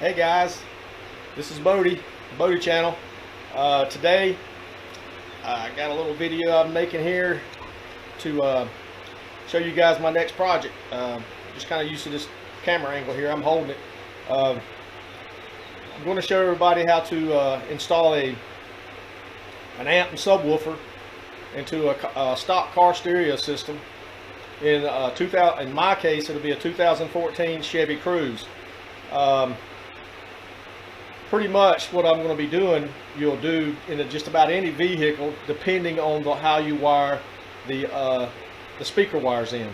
Hey guys, this is Bodie channel. Today I got a little video I'm making here to show you guys my next project. Just kind of used to this camera angle here. I'm holding it. I'm going to show everybody how to install an amp and subwoofer into a stock car stereo system. In my case, it'll be a 2014 Chevy Cruze. Pretty much what I'm going to be doing, you'll do in just about any vehicle, depending on how you wire the speaker wires in.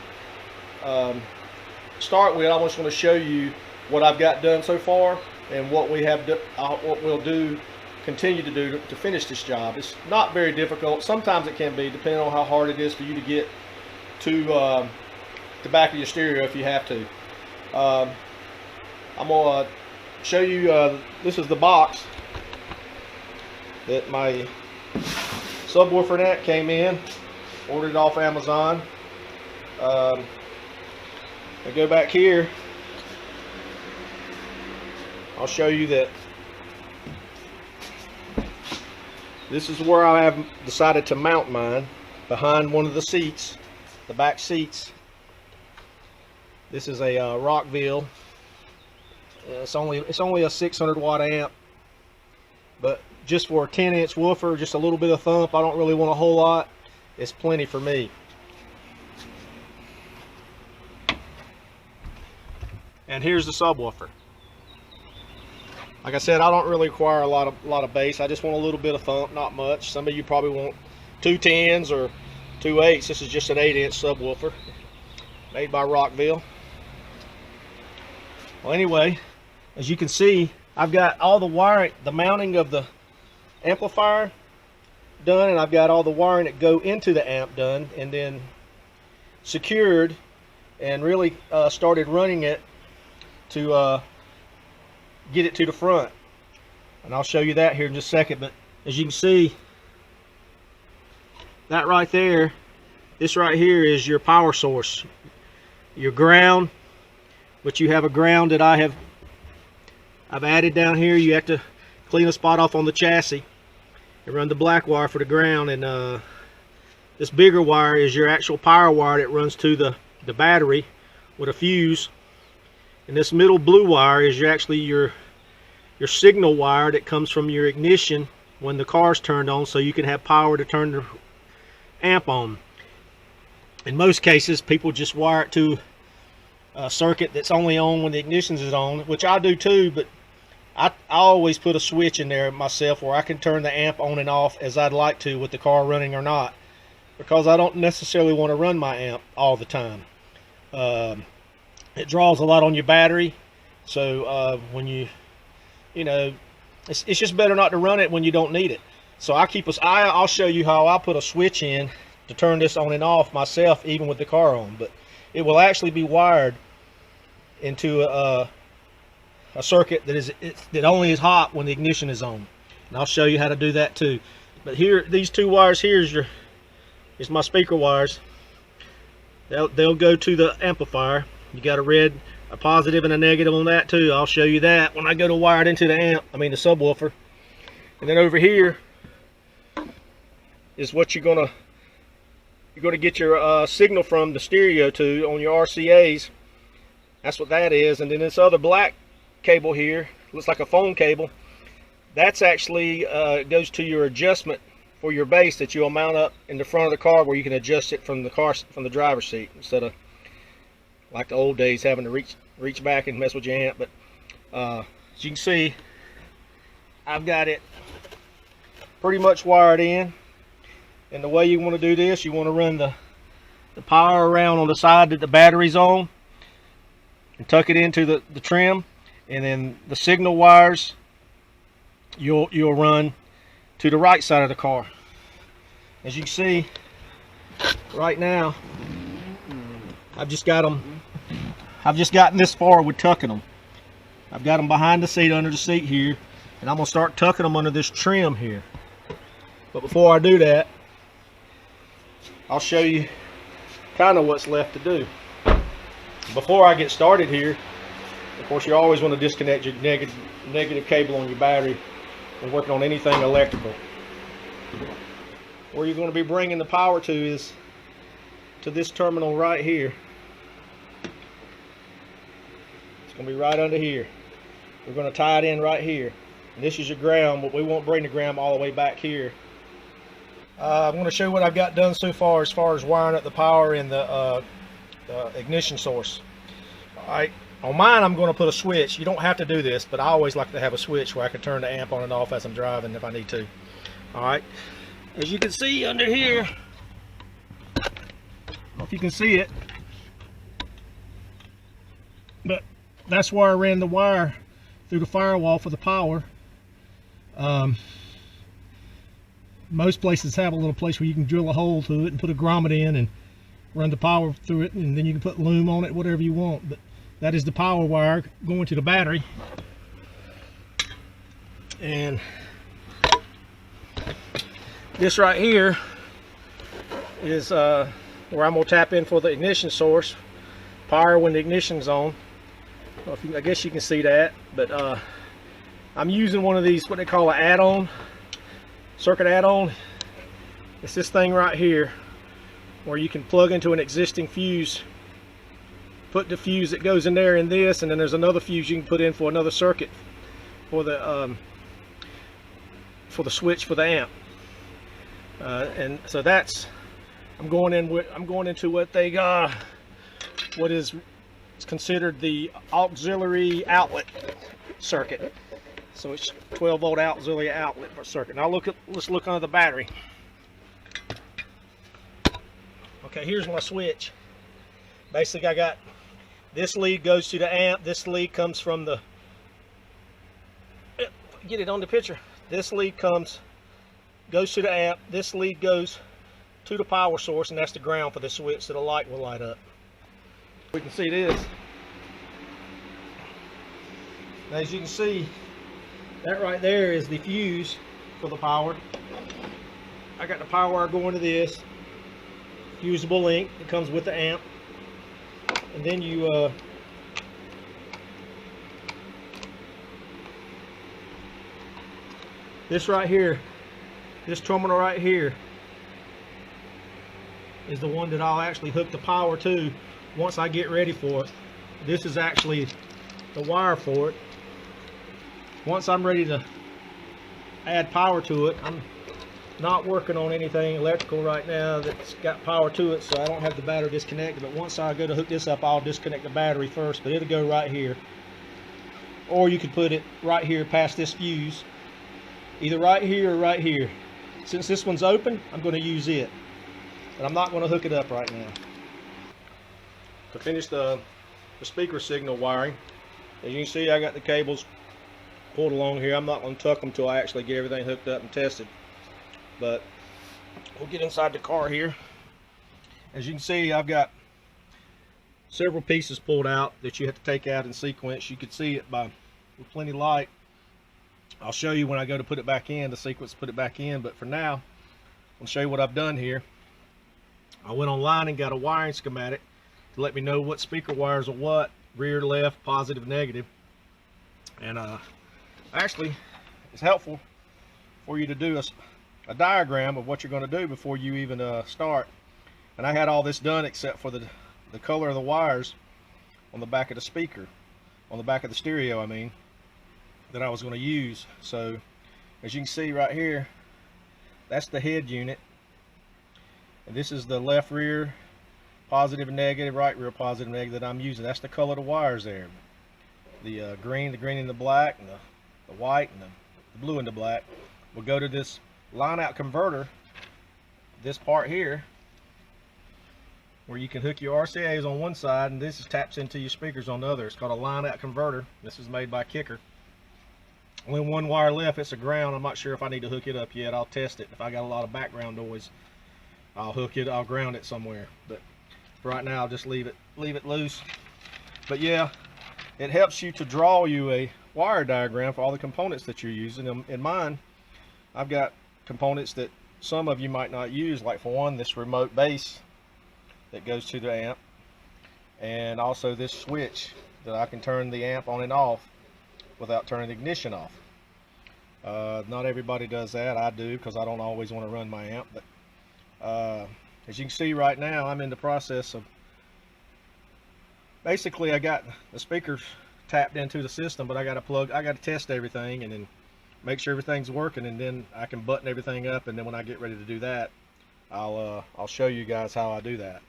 Start with, I'm just going to show you what I've got done so far and what what we'll do, continue to do to finish this job. It's not very difficult. Sometimes it can be, depending on how hard it is for you to get to the back of your stereo if you have to. I'm going to show you, this is the box that my subwoofer net came in. Ordered it off Amazon. I go back here. I'll show you that this is where I have decided to mount mine, behind one of the seats, the back seats. This is a Rockville. It's only a 600 watt amp, but just for a 10-inch woofer, just a little bit of thump, I don't really want a whole lot. It's plenty for me. And here's the subwoofer. Like I said, I don't really require a lot of bass. I just want a little bit of thump, not much. Some of you probably want 2 10s or 2 8s. This is just an 8-inch subwoofer made by Rockville. Well, anyway, as you can see, I've got all the wiring, the mounting of the amplifier done, and I've got all the wiring that go into the amp done, and then secured, and really started running it to get it to the front. And I'll show you that here in just a second. But as you can see, that right there, this right here is your power source, your ground, which you have a ground that I've added down here. You have to clean a spot off on the chassis and run the black wire for the ground, and this bigger wire is your actual power wire that runs to the battery with a fuse, and this middle blue wire is your signal wire that comes from your ignition when the car's turned on, so you can have power to turn the amp on. In most cases, people just wire it to a circuit that's only on when the ignition is on, which I do too, but I always put a switch in there myself where I can turn the amp on and off as I'd like to with the car running or not, because I don't necessarily want to run my amp all the time. It draws a lot on your battery, so when you know, it's just better not to run it when you don't need it. So I'll show you how I put a switch in to turn this on and off myself, even with the car on, but it will actually be wired into a circuit that only is hot when the ignition is on, and I'll show you how to do that too. But here, these 2 wires here is my speaker wires. They'll go to the amplifier. You got a positive and a negative on that too. I'll show you that when I go to wire it into the the subwoofer. And then over here is what you're gonna get your signal from the stereo to on your RCAs. That's what that is. And then this other black cable here, looks like a phone cable, that's actually goes to your adjustment for your bass that you'll mount up in the front of the car, where you can adjust it from the driver's seat, instead of like the old days having to reach back and mess with your amp. But as you can see, I've got it pretty much wired in. And the way you want to do this, you want to run the power around on the side that the battery's on, and tuck it into the trim, and then the signal wires you'll run to the right side of the car. As you can see right now, I've just gotten this far with tucking them. I've got them behind the seat, under the seat here, and I'm gonna start tucking them under this trim here. But before I do that, I'll show you kind of what's left to do. Before I get started here, Of course, you always want to disconnect your negative cable on your battery when working on anything electrical. Where you're going to be bringing the power to is to this terminal right here. It's going to be right under here. We're going to tie it in right here. And this is your ground, but we won't bring the ground all the way back here. I'm going to show you what I've got done so far as wiring up the power in the ignition source. Alright, on mine I'm going to put a switch. You don't have to do this, but I always like to have a switch where I can turn the amp on and off as I'm driving if I need to. Alright, as you can see under here, I don't know if you can see it, but that's where I ran the wire through the firewall for the power. Most places have a little place where you can drill a hole to it and put a grommet in and run the power through it, and then you can put loom on it, whatever you want. But that is the power wire going to the battery. And this right here is where I'm going to tap in for the ignition source. Power when the ignition's on. Well, I guess you can see that, but I'm using one of these, what they call an add-on, circuit add-on. It's this thing right here where you can plug into an existing fuse, put the fuse that goes in there in this, and then there's another fuse you can put in for another circuit for the switch for the amp. And so that's, I'm going into what they what is considered the auxiliary outlet circuit. So it's 12 volt auxiliary outlet circuit. Now let's look under the battery. Okay, here's my switch. Basically, I got this lead goes to the amp. This lead comes from the, get it on the picture. This lead goes to the amp. This lead goes to the power source, and that's the ground for the switch, so the light will light up. We can see this. Now, as you can see, that right there is the fuse for the power. I got the power wire going to this fusible link that comes with the amp, and then you this right here, this terminal right here is the one that I'll actually hook the power to once I get ready for it. This is actually the wire for it. Once I'm ready to add power to it, I'm not working on anything electrical right now that's got power to it, so I don't have the battery disconnected. But once I go to hook this up, I'll disconnect the battery first, but it'll go right here. Or you could put it right here past this fuse, either right here or right here. Since this one's open, I'm going to use it, but I'm not going to hook it up right now. To finish the speaker signal wiring, as you can see, I got the cables pulled along here. I'm not going to tuck them until I actually get everything hooked up and tested. But we'll get inside the car here. As you can see, I've got several pieces pulled out that you have to take out in sequence. You can see it with plenty of light. I'll show you when I go to put it back in, the sequence to put it back in. But for now, I'll show you what I've done here. I went online and got a wiring schematic to let me know what speaker wires are what, rear, left, positive, negative. And actually, it's helpful for you to do a diagram of what you're going to do before you even start. And I had all this done except for the color of the wires on the back of the speaker, on the back of the stereo, I mean, that I was going to use. So as you can see right here, that's the head unit, and this is the left rear positive and negative, right rear positive and negative that I'm using. That's the color of the wires there. The green and the black, and the white and the blue and the black will go to this line out converter, this part here, where you can hook your RCAs on one side, and this taps into your speakers on the other. It's called a line out converter. This is made by Kicker. Only one wire left. It's a ground. I'm not sure if I need to hook it up yet. I'll test it. If I got a lot of background noise, I'll ground it somewhere. But for right now, I'll just leave it loose. But yeah, it helps you to draw you a wire diagram for all the components that you're using. In mine, I've got components that some of you might not use, like for one, this remote base that goes to the amp, and also this switch that I can turn the amp on and off without turning the ignition off. Not everybody does that. I do, because I don't always want to run my amp. But as you can see right now, I'm in the process of, basically I got the speakers tapped into the system, but I got to test everything and then make sure everything's working, and then I can button everything up, and then when I get ready to do that, I'll show you guys how I do that,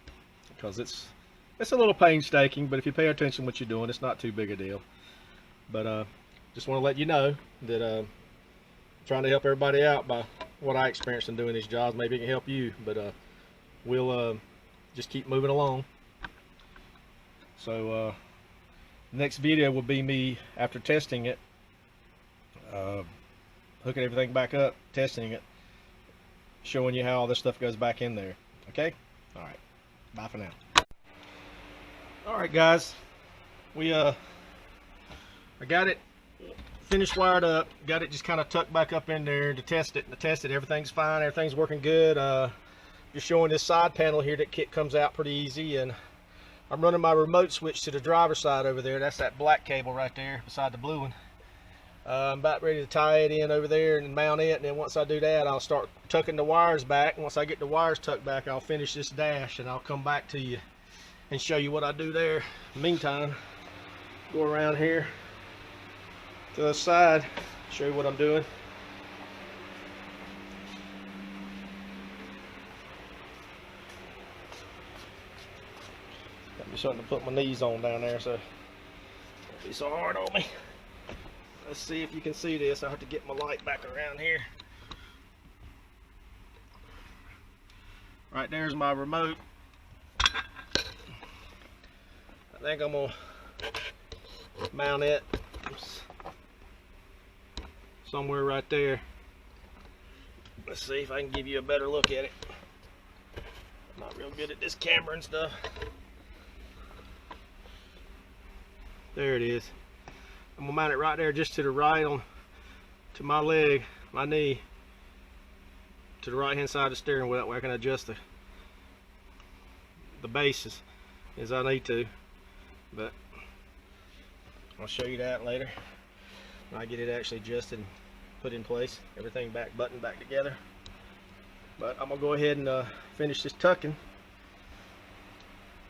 because it's a little painstaking, but if you pay attention to what you're doing, it's not too big a deal. But just want to let you know that I'm trying to help everybody out by what I experienced in doing these jobs. Maybe it can help you, but we'll just keep moving along. So the next video will be me after testing it, hooking everything back up, testing it, showing you how all this stuff goes back in there. Okay? Alright. Bye for now. Alright guys, I got it finished wired up, got it just kind of tucked back up in there to test it. Everything's fine, everything's working good. Just showing this side panel here that kit comes out pretty easy, and I'm running my remote switch to the driver's side over there. That's that black cable right there beside the blue one. I'm about ready to tie it in over there and mount it, and then once I do that, I'll start tucking the wires back. And once I get the wires tucked back, I'll finish this dash, and I'll come back to you and show you what I do there. Meantime, go around here to the side, show you what I'm doing. Got me something to put my knees on down there, so it won't be so hard on me. Let's see if you can see this. I have to get my light back around here. Right there's my remote. I think I'm gonna mount it somewhere right there. Let's see if I can give you a better look at it. I'm not real good at this camera and stuff. There it is. I'm gonna mount it right there, just to the right, to my leg, my knee, to the right hand side of the steering wheel. That way I can adjust the bases as I need to. But I'll show you that later when I get it actually adjusted and put in place, everything buttoned back together. But I'm gonna go ahead and finish this tucking,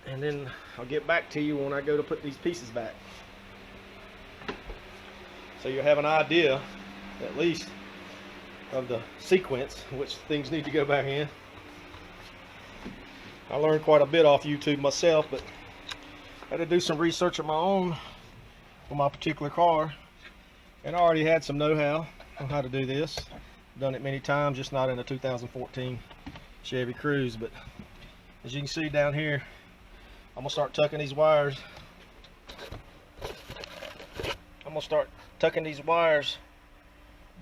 and then I'll get back to you when I go to put these pieces back. So you'll have an idea, at least, of the sequence in which things need to go back in. I learned quite a bit off YouTube myself, but I had to do some research of my own for my particular car, and I already had some know-how on how to do this. Done it many times, just not in a 2014 Chevy Cruze. But as you can see down here, I'm gonna start tucking these wires. I'm gonna start tucking these wires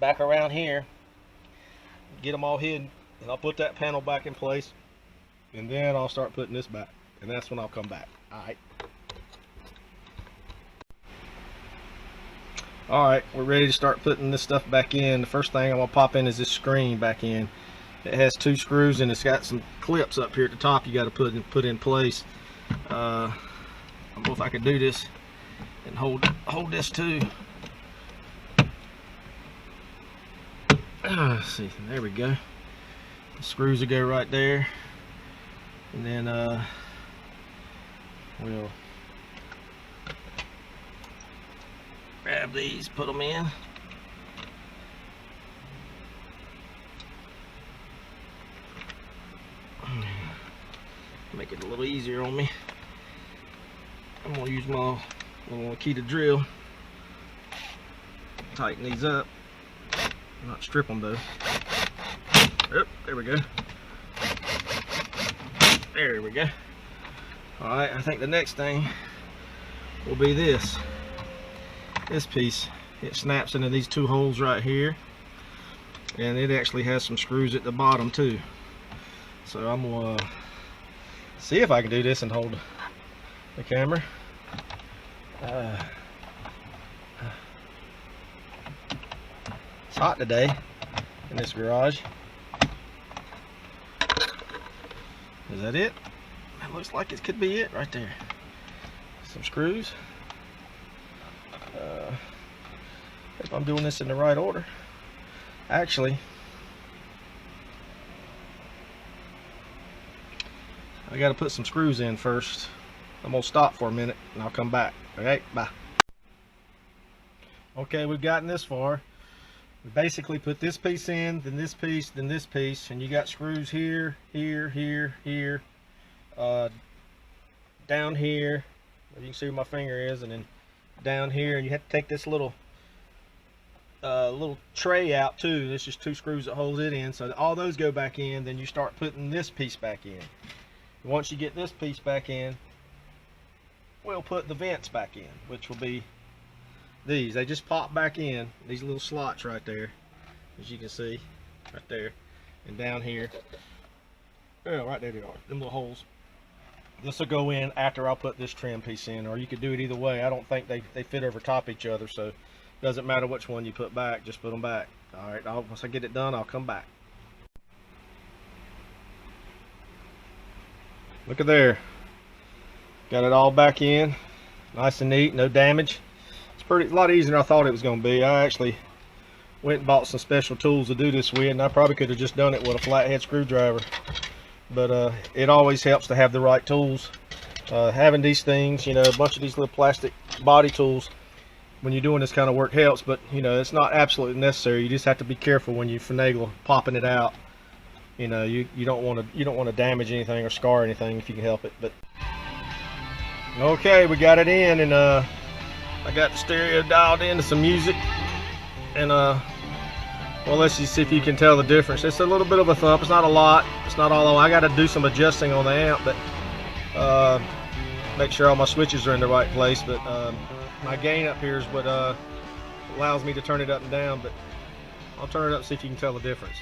back around here, get them all hidden, and I'll put that panel back in place, and then I'll start putting this back, and that's when I'll come back. Alright, we're ready to start putting this stuff back in. The first thing I'm gonna pop in is this screen back in. It has 2 screws, and it's got some clips up here at the top you got to put in place. I don't know if I could do this and hold this too. Let's see, there we go. The screws will go right there, and then we'll grab these, put them in. Make it a little easier on me. I'm gonna use my little key to drill. Tighten these up. Not strip them though. Yep, there we go. There we go. Alright, I think the next thing will be this piece. It snaps into these 2 holes right here, and it actually has some screws at the bottom too. So I'm gonna see if I can do this and hold the camera. It's hot today in this garage. Is that it? It looks like it could be it right there. Some screws. if I'm doing this in the right order. Actually, I got to put some screws in first. I'm gonna stop for a minute and I'll come back. Okay, bye. Okay, we've gotten this far. We basically put this piece in, then this piece, then this piece, and you got screws here, here, here, here, down here. You can see where my finger is, and then down here. And you have to take this little tray out too. There's just 2 screws that hold it in. So all those go back in. Then you start putting this piece back in. Once you get this piece back in, we'll put the vents back in, which will be these. They just pop back in, these little slots right there, as you can see, right there, and down here. Oh, right there they are, them little holes. This will go in after I'll put this trim piece in, or you could do it either way. I don't think they fit over top each other, so it doesn't matter which one you put back, just put them back. All right, once I get it done, I'll come back. Look at there. Got it all back in. Nice and neat, no damage. It's a lot easier than I thought it was going to be. I actually went and bought some special tools to do this with, and I probably could have just done it with a flathead screwdriver. But it always helps to have the right tools. Having these things, you know, a bunch of these little plastic body tools when you're doing this kind of work helps, but you know, it's not absolutely necessary. You just have to be careful when you finagle popping it out. You know, you don't want to damage anything or scar anything if you can help it. But okay, we got it in, and I got the stereo dialed into some music, and well, let's just see if you can tell the difference. It's a little bit of a thump. It's not a lot. It's not all. I got to do some adjusting on the amp, but make sure all my switches are in the right place. But my gain up here is what allows me to turn it up and down. But I'll turn it up, see if you can tell the difference.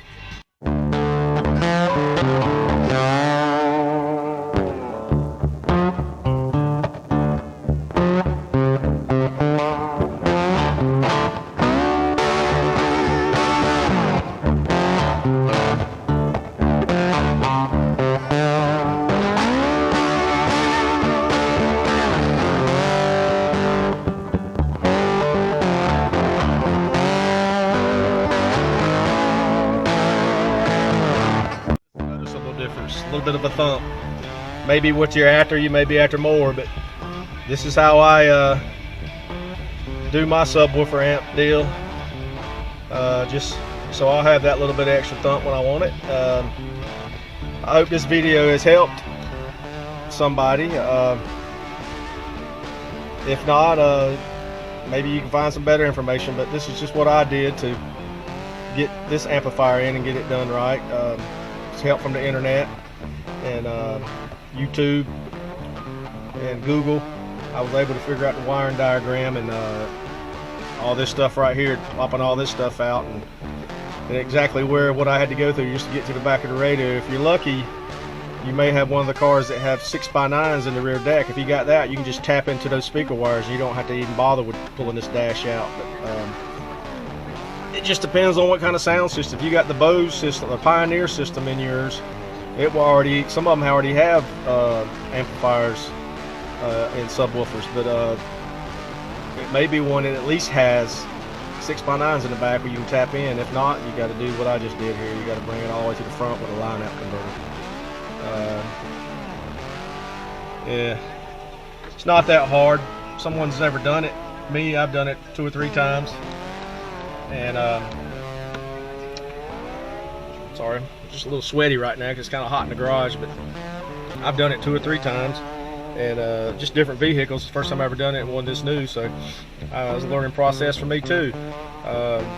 A little bit of a thump. Maybe what you're after, you may be after more, but this is how I do my subwoofer amp deal. Just so I'll have that little bit of extra thump when I want it. I hope this video has helped somebody. If not, maybe you can find some better information, but this is just what I did to get this amplifier in and get it done right. It's help from the internet and YouTube and Google. I was able to figure out the wiring diagram and all this stuff right here, popping all this stuff out, and exactly what I had to go through just to get to the back of the radio. If you're lucky, you may have one of the cars that have 6x9s in the rear deck. If you got that, you can just tap into those speaker wires and you don't have to even bother with pulling this dash out. But it just depends on what kind of sound system. If you got the Bose system, the Pioneer system in yours, it will already, some of them already have amplifiers and subwoofers, but it may be one that at least has 6x9s in the back where you can tap in. If not, you got to do what I just did here. You got to bring it all the way to the front with a line out converter. Yeah, it's not that hard. Someone's never done it. Me, I've done it 2 or 3 times, and sorry, I'm just a little sweaty right now because it's kind of hot in the garage, but I've done it 2 or 3 times, and just different vehicles. First time I ever done it, and one this new, so it was a learning process for me too.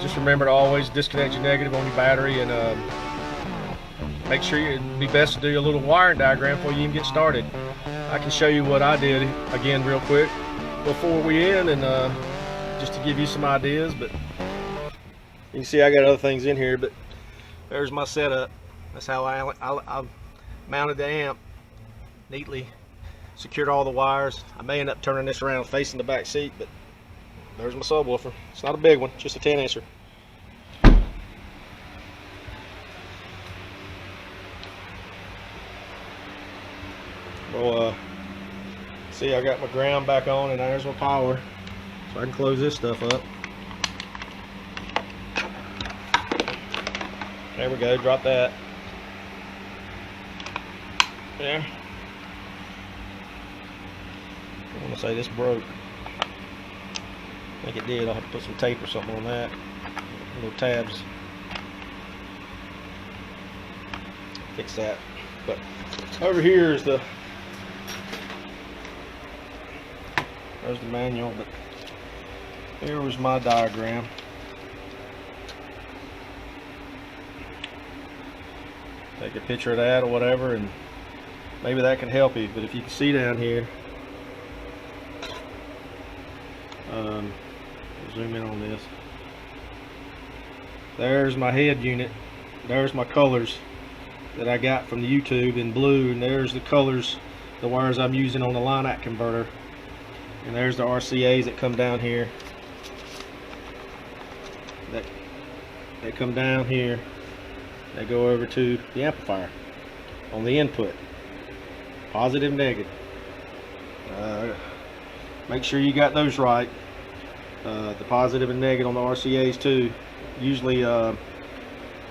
Just remember to always disconnect your negative on your battery, and make sure it'd be best to do a little wiring diagram before you even get started. I can show you what I did again real quick before we end, and just to give you some ideas. But you can see I got other things in here, but there's my setup. That's how I mounted the amp neatly, secured all the wires. I may end up turning this around facing the back seat, but there's my subwoofer. It's not a big one, just a 10-incher. Well, see, I got my ground back on, and there's my power, so I can close this stuff up. There we go, drop that. There. I want to say this broke. I think it did. I'll have to put some tape or something on that. Little tabs. Fix that. But over here is there's the manual, but here was my diagram. Take a picture of that or whatever, and maybe that can help you. But if you can see down here, zoom in on this. There's my head unit. There's my colors that I got from the YouTube in blue, and there's the colors, the wires I'm using on the line out converter, and there's the RCAs that come down here. They come down here. They go over to the amplifier on the input, positive, negative. Make sure you got those right. The positive and negative on the RCAs too. Usually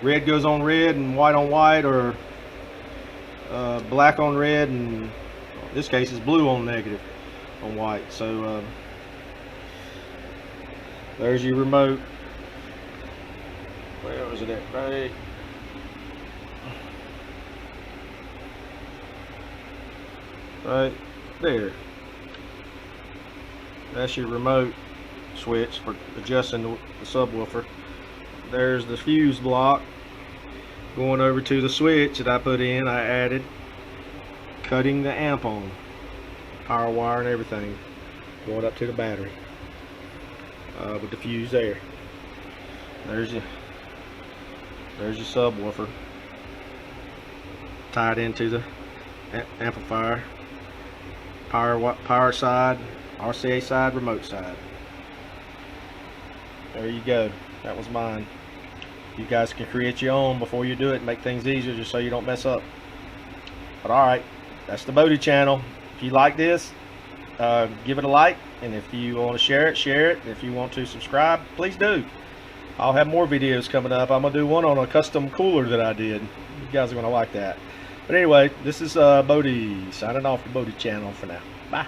red goes on red and white on white, or black on red, and in this case it's blue on negative on white. So there's your remote. Where was it at? Right there. That's your remote switch for adjusting the subwoofer. There's the fuse block going over to the switch that I put in. I added, cutting the amp on, power wire and everything, going up to the battery with the fuse there. There's your subwoofer tied into the amplifier, power side, RCA side, remote side. There you go. That was mine. You guys can create your own before you do it and make things easier, just so you don't mess up. But alright, that's the Bodie channel. If you like this, give it a like, and if you want to share it, share it. If you want to subscribe, please do. I'll have more videos coming up. I'm going to do one on a custom cooler that I did. You guys are going to like that. But anyway, this is Bodie signing off the Bodie channel for now. Bye.